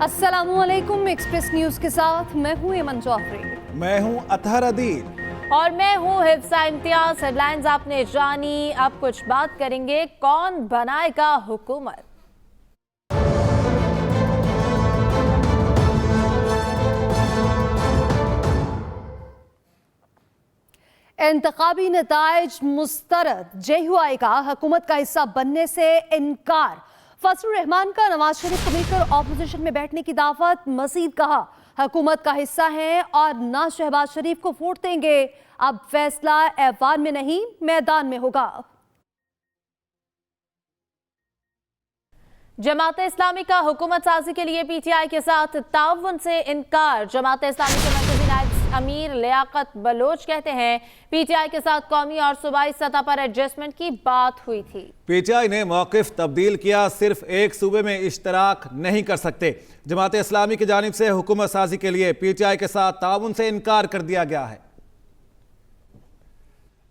अस्सलामुअलैकुम, express news के साथ मैं हूं एमन जौहरी। मैं हूं अतहर अदील और मैं हूं हिफ्सा इम्तियाज। हेडलाइंस आपने जानी, अब कुछ बात करेंगे कौन बनाएगा हुकूमत। इंतखाबी नताइज मुस्तरद, JUI का हुकूमत का हिस्सा बनने से इनकार। फजलुर रहमान का नवाज शरीफ को मिलकर ऑपोजिशन में बैठने की दावत। मजीद कहा, हुकूमत का हिस्सा हैं और ना शहबाज शरीफ को वोट देंगे। अब फैसला ऐवान में नहीं मैदान में होगा। जमात इस्लामी का हुकूमत साजी के लिए PTI के साथ ताउन से इनकार। जमात इस्लामी के मरकजी नायब अमीर लियाकत बलोच कहते हैं PTI के साथ कौमी और सूबाई सतह पर एडजस्टमेंट की बात हुई थी। PTI ने मौक़िफ़ तब्दील किया, सिर्फ एक सूबे में इश्तराक नहीं कर सकते। जमात इस्लामी की जानिब से हुकूमत साजी के लिए PTI के साथ ताउन से इनकार कर दिया गया है।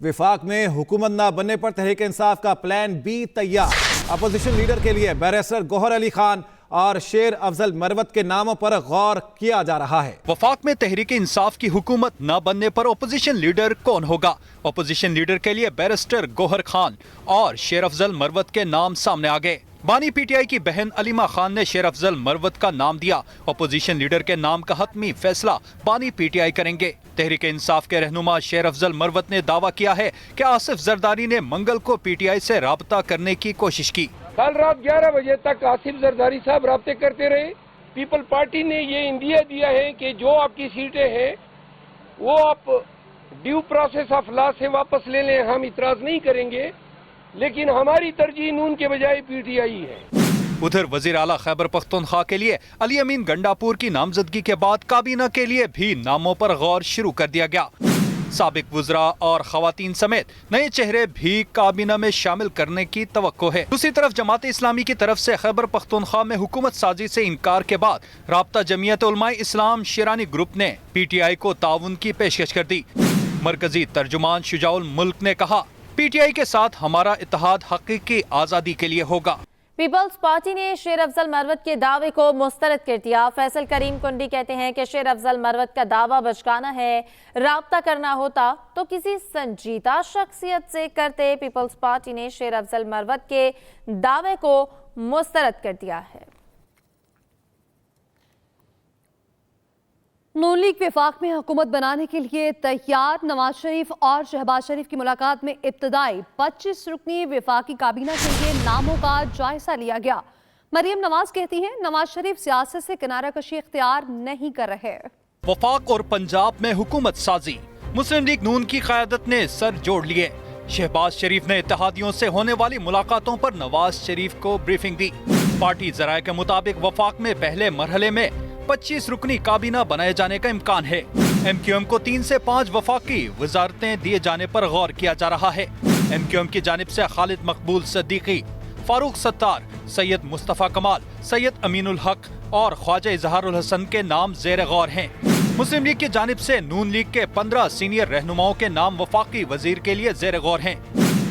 विफाक में हुकूमत ना बनने पर तहरीक इंसाफ का प्लान B तैयार। अपोजिशन लीडर के लिए बैरिस्टर गौहर अली खान और शेर अफजल मरवत के नामों पर गौर किया जा रहा है। वफाक में तहरीक इंसाफ की हुकूमत न बनने पर अपोजिशन लीडर कौन होगा? अपोजिशन लीडर के लिए बैरिस्टर गौहर खान और शेर अफजल मरवत के नाम सामने आ गए। बानी PTI की बहन अलीमा खान ने शेर अफजल मरवत का नाम दिया। अपोजिशन लीडर के नाम का हतमी फैसला बानी PTI करेंगे। तहरीक इंसाफ के रहनुमा शेर अफजल मरवत ने दावा किया है कि आसिफ जरदारी ने मंगल को PTI से राबता करने की कोशिश की। कल रात 11 बजे तक आसिफ जरदारी साहब राब्ते करते रहे। पीपल पार्टी ने ये इंदिया दिया है कि जो आपकी सीटें हैं वो आप ड्यू प्रोसेस ऑफ लॉ से वापस ले लें, हम इतराज नहीं करेंगे, लेकिन हमारी तरजीह नून के बजाय PTI है। उधर वजीर आला खैबर पख्तूनख्वा के लिए अली अमीन गंडापुर की नामजदगी के बाद काबीना के लिए भी नामों पर गौर शुरू कर दिया गया। साबिक वुज़रा और खवातीन समेत नए चेहरे भी काबीना में शामिल करने की तवक्को है। दूसरी तरफ जमात इस्लामी की तरफ से खैबर पख्तूनख्वा में हुकूमत साजी से इनकार के बाद राब्ता जमीयत उलमाए इस्लाम शेरानी ग्रुप ने PTI को ताउन की पेशकश कर दी। मरकजी तर्जुमान शुजाउल मुल्क ने कहा, PTI के साथ हमारा इत्तेहाद हकीकी आज़ादी के लिए होगा। पीपल्स पार्टी ने शेर अफजल मरवत के दावे को मुस्तरद कर दिया। फैसल करीम कुंडी कहते हैं कि शेर अफजल मरवत का दावा बचकाना है, राब्ता करना होता तो किसी संजीदा शख्सियत से करते। पीपल्स पार्टी ने शेर अफजल मरवत के दावे को मुस्तरद कर दिया है। नून लीग विफाक में हुकूमत बनाने के लिए तैयार। नवाज शरीफ और शहबाज शरीफ की मुलाकात में इब्तदाई 25 रुकनी विफाकी काबीना के लिए नामों का जायजा लिया गया। मरियम नवाज कहती हैं, नवाज शरीफ सियासत से किनारा कशी इख्तियार नहीं कर रहे। वफाक और पंजाब में हुकूमत साजी, मुस्लिम लीग नून की क़यादत ने सर जोड़ लिए। शहबाज शरीफ ने इत्तेहादियों से होने वाली मुलाकातों पर नवाज शरीफ को ब्रीफिंग दी। पार्टी ज़राए के मुताबिक वफाक में पहले मरहले में 25 रुकनी काबीना बनाए जाने का इम्कान है। MQM को 3 से 5 वफाकी वजारतें दिए जाने पर गौर किया जा रहा है। MQM की जानिब से खालिद मकबूल सिद्दीकी, फारूक सत्तार, सैयद मुस्तफ़ा कमाल, सैयद अमीनुल हक और ख्वाजा इजहारुल हसन के नाम जेर गौर हैं। मुस्लिम लीग की जानिब से नून लीग के 15 सीनियर रहनुमाओं के नाम वफाकी वजीर के लिए जेर गौर हैं।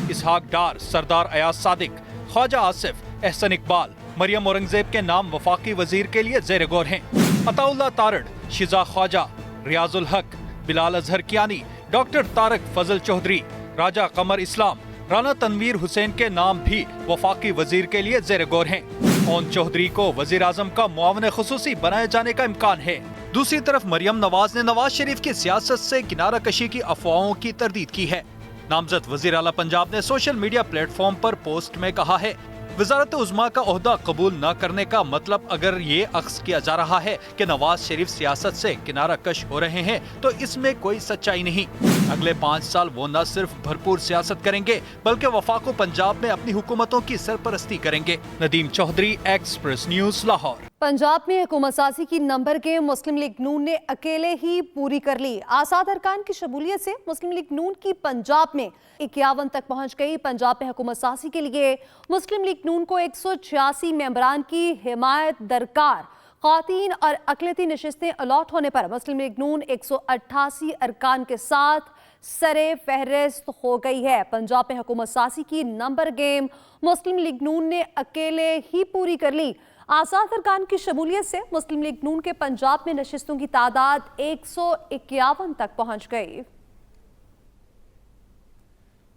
इसहाक डार, सरदार अयाज सादिक, ख्वाजा आसिफ, एहसन इकबाल, मरियम औरंगजेब के नाम वफाकी वजीर के लिए जेर गौर हैं। अताउल्लाह तारड़, शिजा ख्वाजा, रियाजुल हक, बिलाल अजहर कियानी, डॉक्टर तारक फजल चौधरी, राजा कमर इस्लाम, राना तनवीर हुसैन के नाम भी वफाकी वजीर के लिए जेर गौर हैं। ओन चौधरी को वजीर आजम का मुआवन खुसूसी बनाए जाने का इम्कान है। दूसरी तरफ मरियम नवाज ने नवाज शरीफ की सियासत से किनारा कशी की अफवाहों की तरदीद की है। नामजद वजीर आला पंजाब ने सोशल मीडिया प्लेटफॉर्म पर पोस्ट में कहा है, वजारत उज़्मा का ओहदा कबूल न करने का मतलब अगर ये अक्स किया जा रहा है कि नवाज शरीफ सियासत से किनारा कश हो रहे हैं तो इसमें कोई सच्चाई नहीं। अगले 5 साल वो न सिर्फ भरपूर सियासत करेंगे बल्कि वफाक पंजाब में अपनी हुकूमतों की सरपरस्ती करेंगे। Nadeem Chaudhry, express news, Lahore. पंजाब में हुकूमत साजी की नंबर गेम मुस्लिम लीग नून ने अकेले ही पूरी कर ली। आसाद अरकान की शमूलियत से मुस्लिम लीग नून की पंजाब में 51 तक पहुंच गई। पंजाब में हुकूमत साजी के लिए मुस्लिम लीग नून को 186 मेंबरान की हिमायत दरकार। ख़वातीन और अक़लियती नशिस्तें अलॉट होने पर मुस्लिम लीग नून 188 अरकान के साथ सरे फहरिस्त हो गई है। पंजाब में हुकूमत साजी की नंबर गेम मुस्लिम लीग नून ने अकेले ही पूरी कर ली। आज़ाद अरकान की शमूलियत से मुस्लिम लीग नून के पंजाब में नशिस्तों की तादाद 151 तक पहुंच गई।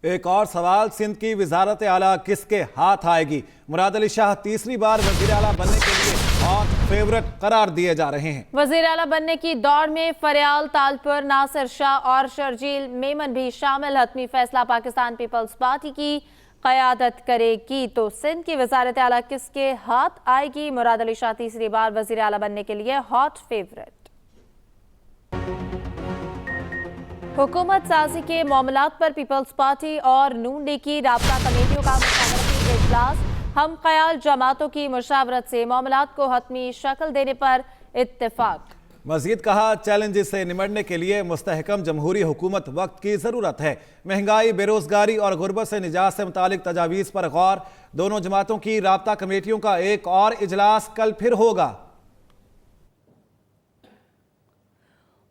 एक और सवाल, सिंध की वजारत आला किसके हाथ आएगी? मुराद अली शाह तीसरी बार वजीर आला बनने के लिए हॉट फेवरेट करार दिए जा रहे हैं। वजीर आला बनने की दौड़ में फरियाल तालपुर, नासिर शाह और शर्जील मेमन भी शामिल। हतमी फैसला पाकिस्तान पीपल्स पार्टी की क़यादत करेगी। तो सिंध की वजारत आला किसके हाथ आएगी? मुराद अली शाह तीसरी बार वजीर आला बनने के लिए हॉट फेवरेट। हुकूमत साजी के मामलात पर पीपल्स पार्टी और नून लीग की राबता कमेटियों का मुशावरती इजलास। हम ख्याल जमातों की मुशावरत से मामलात को हतमी शक्ल देने पर इत्तेफाक। मजीद कहा, चैलेंजेस से निमटने के लिए मुस्तहकम जमहूरी हुकूमत वक्त की ज़रूरत है। महंगाई, बेरोजगारी और गुर्बत से निजात से मुतालिक तजावीज़ पर गौर। दोनों जमातों की राबता कमेटियों का एक और इजलास कल फिर होगा।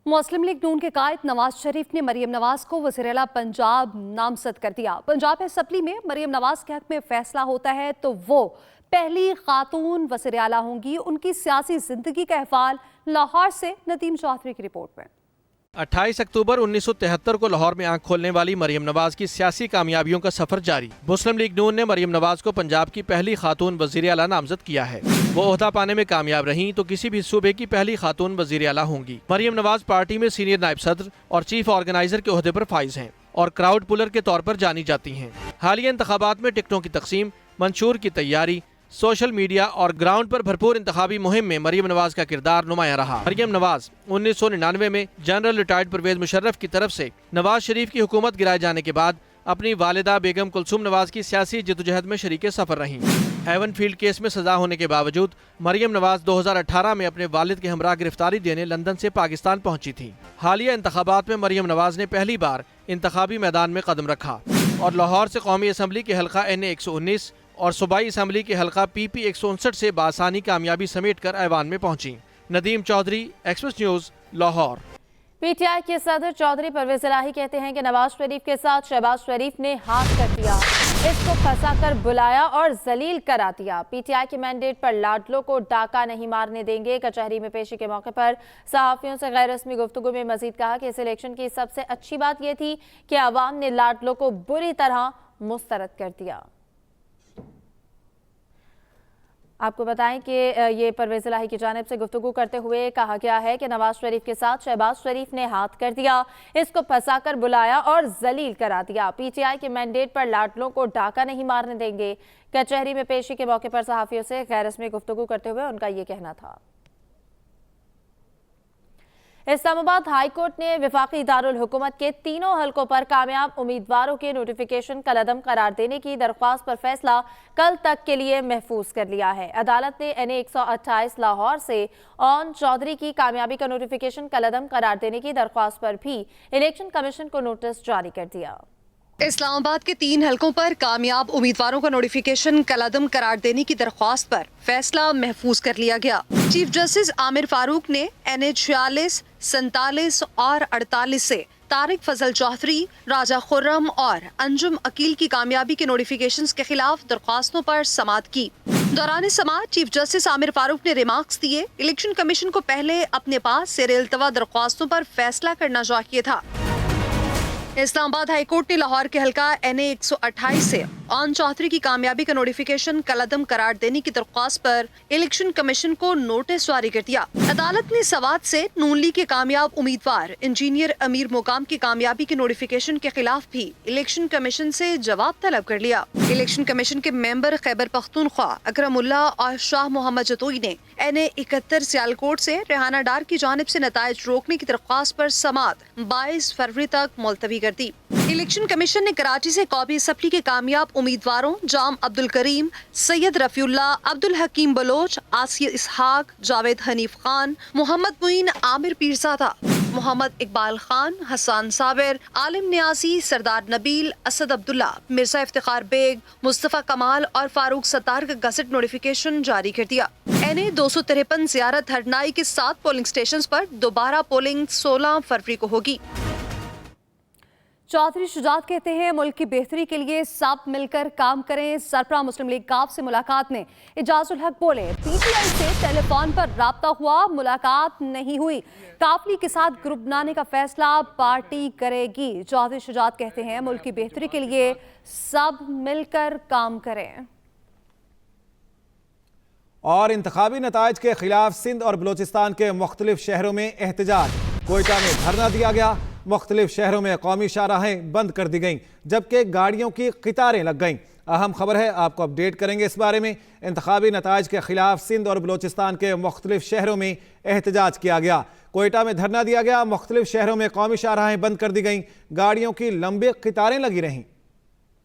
मुस्लिम लीग नून के कायद नवाज शरीफ ने मरियम नवाज को वज़ीर-ए-आला पंजाब नामजद कर दिया। पंजाब असेंबली में मरियम नवाज के हक में फैसला होता है तो वो पहली खातून वज़ीर-ए-आला होंगी। उनकी सियासी जिंदगी का अहवाल लाहौर से नदीम चौधरी की रिपोर्ट में। 28 अक्टूबर 1973 को लाहौर में आंख खोलने वाली मरियम नवाज की सियासी कामयाबियों का सफर जारी। मुस्लिम लीग नून ने मरियम नवाज को पंजाब की पहली खातून वज़ीर आला नामजद किया है। वो ओहदा पाने में कामयाब रहीं तो किसी भी सूबे की पहली खातून वज़ीर आला होंगी। मरियम नवाज पार्टी में सीनियर नायब सदर और चीफ ऑर्गेनाइजर के ओहदे पर फाइज हैं और क्राउड पुलर के तौर पर जानी जाती हैं। हालिया इंतखाबात में टिकटों की तकसीम, मंशूर की तैयारी, सोशल मीडिया और ग्राउंड पर भरपूर इंतखाबी मुहिम में मरियम नवाज का किरदार नुमाया रहा। मरियम नवाज 1999 में जनरल रिटायर्ड परवेज मुशर्रफ की तरफ से नवाज शरीफ की हुकूमत गिराए जाने के बाद अपनी वालिदा बेगम कुलसूम नवाज की सियासी जद्दोजहद में शरीके सफर रहीं। हेवन फील्ड केस में सजा होने के बावजूद मरियम नवाज 2018 में अपने वालिद के हमरा गिरफ्तारी देने लंदन से पाकिस्तान पहुंची थी। हालिया इंतखाबात में मरियम नवाज ने पहली बार इंतखाबी मैदान में कदम रखा और लाहौर से कौमी असम्बली के हल्का NA 119 और सूबाई असम्बली के हल्का PP 159 से बासानी कामयाबी समेट कर ऐवान में पहुंची। Nadeem Chaudhry, express news, Lahore. PTI के सदर चौधरी परवेज इलाही कहते हैं कि नवाज शरीफ के साथ शहबाज शरीफ ने हाथ कर दिया, इसको फंसा कर बुलाया और जलील करा दिया। PTI के मैंडेट पर लाडलों को डाका नहीं मारने देंगे। कचहरी में पेशी के मौके पर सहाफियों से गैर रस्मी गुफ्तगू में मजीद कहा कि इस इलेक्शन की सबसे अच्छी बात यह थी कि अवाम ने लाडलों को बुरी तरह मुस्तरद कर दिया। आपको बताएं कि ये परवेज इलाही की जानिब से गुफ्तगू करते हुए कहा गया है कि नवाज शरीफ के साथ शहबाज शरीफ ने हाथ कर दिया, इसको फंसाकर बुलाया और जलील करा दिया। PTI के मैंडेट पर लाडलों को डाका नहीं मारने देंगे। कचहरी में पेशी के मौके पर सहाफियों से गैर रस्मी गुफ्तगू करते हुए उनका ये कहना था। इस्लामाबाद हाई कोर्ट ने विफाकी दारुल हुकूमत के तीनों हलकों पर कामयाब उम्मीदवारों के नोटिफिकेशन कलअदम करार देने की दरख्वास्त पर फैसला कल तक के लिए महफूज कर लिया है। अदालत ने NA 128 लाहौर से ऑन चौधरी की कामयाबी का नोटिफिकेशन कलअदम करार देने की दरख्वास्त पर भी इलेक्शन कमीशन को नोटिस जारी कर दिया। इस्लामाबाद के 3 हलकों पर कामयाब उम्मीदवारों का नोटिफिकेशन कलअदम करार देने की दरख्वास्त पर फैसला महफूज कर लिया गया। चीफ जस्टिस आमिर फारूक ने NA 46, 47 और 48 से तारिक फजल चौधरी, राजा खुर्रम और अंजुम अकील की कामयाबी के नोटिफिकेशंस के खिलाफ दरख्वास्तों पर समाअत की। दौरान समाअत चीफ जस्टिस आमिर फारूक ने रिमार्क्स दिए, इलेक्शन कमीशन को पहले अपने पास से इल्तवा दरख्वास्तों पर फैसला करना चाहिए था। इस्लामाबाद हाई कोर्ट ने लाहौर के हल्का NA 128 से ऑन चौधरी की कामयाबी का नोटिफिकेशन कलअदम करार देने की दरख्वास्त पर इलेक्शन कमीशन को नोटिस जारी कर दिया। अदालत ने सवात से नून लीग के कामयाब उम्मीदवार इंजीनियर अमीर मुकाम की कामयाबी के नोटिफिकेशन के खिलाफ भी इलेक्शन कमीशन से जवाब तलब कर लिया। इलेक्शन कमीशन के मेंबर खैबर पख्तूनख्वा अकरमुल्ला और शाह मोहम्मद जतोई ने NA 71 सियालकोट से रेहाना डार की जानिब से नताइज रोकने की दरख्वास्त पर समाअत 22 फरवरी तक मुलतवी कर दी। इलेक्शन कमीशन ने कराची से कौमी असम्बली के कामयाब उम्मीदवारों जाम अब्दुल करीम, सैयद रफीउल्ला, अब्दुल हकीम बलोच, आसिया इसहाक, जावेद हनीफ खान, मोहम्मद मुइन आमिर पीरजादा, मोहम्मद इकबाल खान, हसन साबिर, आलिम न्याजी, सरदार नबील, असद अब्दुल्ला, मिर्जा इफ्तिखार बेग, मुस्तफ़ा कमाल और फारूक सत्तार का गजट नोटिफिकेशन जारी कर दिया। NA 253 ज़ियारत हरनाई के 7 पोलिंग स्टेशन पर दोबारा पोलिंग 16 फरवरी को होगी। चौधरी शुजात कहते हैं मुल्क की बेहतरी के लिए सब मिलकर काम करें। सरबराह मुस्लिम लीग काफ से मुलाकात में इजाजुल हक बोले, पीटीआई से टेलीफोन पर राब्ता हुआ, मुलाकात नहीं हुई। काफ लीग के साथ ग्रुप बनाने का फैसला पार्टी करेगी। चौधरी शुजात कहते हैं मुल्क की बेहतरी के लिए सब मिलकर काम करें। और इंतखाबी नताइज के खिलाफ सिंध और बलोचिस्तान के मुख्तलिफ शहरों में एहतजाज। कोयटा में धरना दिया गया, मुख्तलिफ शहरों में कौमी शाहराहें बंद कर दी गईं, जबकि गाड़ियों की कतारें लग गईं। अहम खबर है, आपको अपडेट करेंगे इस बारे में। इंतखाबी नताइज के खिलाफ सिंध और बलोचिस्तान के मुख्तलिफ शहरों में एहतजाज किया गया। कोयटा में धरना दिया गया, मुख्तलिफ शहरों में कौमी शाहराहें बंद कर दी गईं, गाड़ियों की लंबी कतारें लगी रहीं।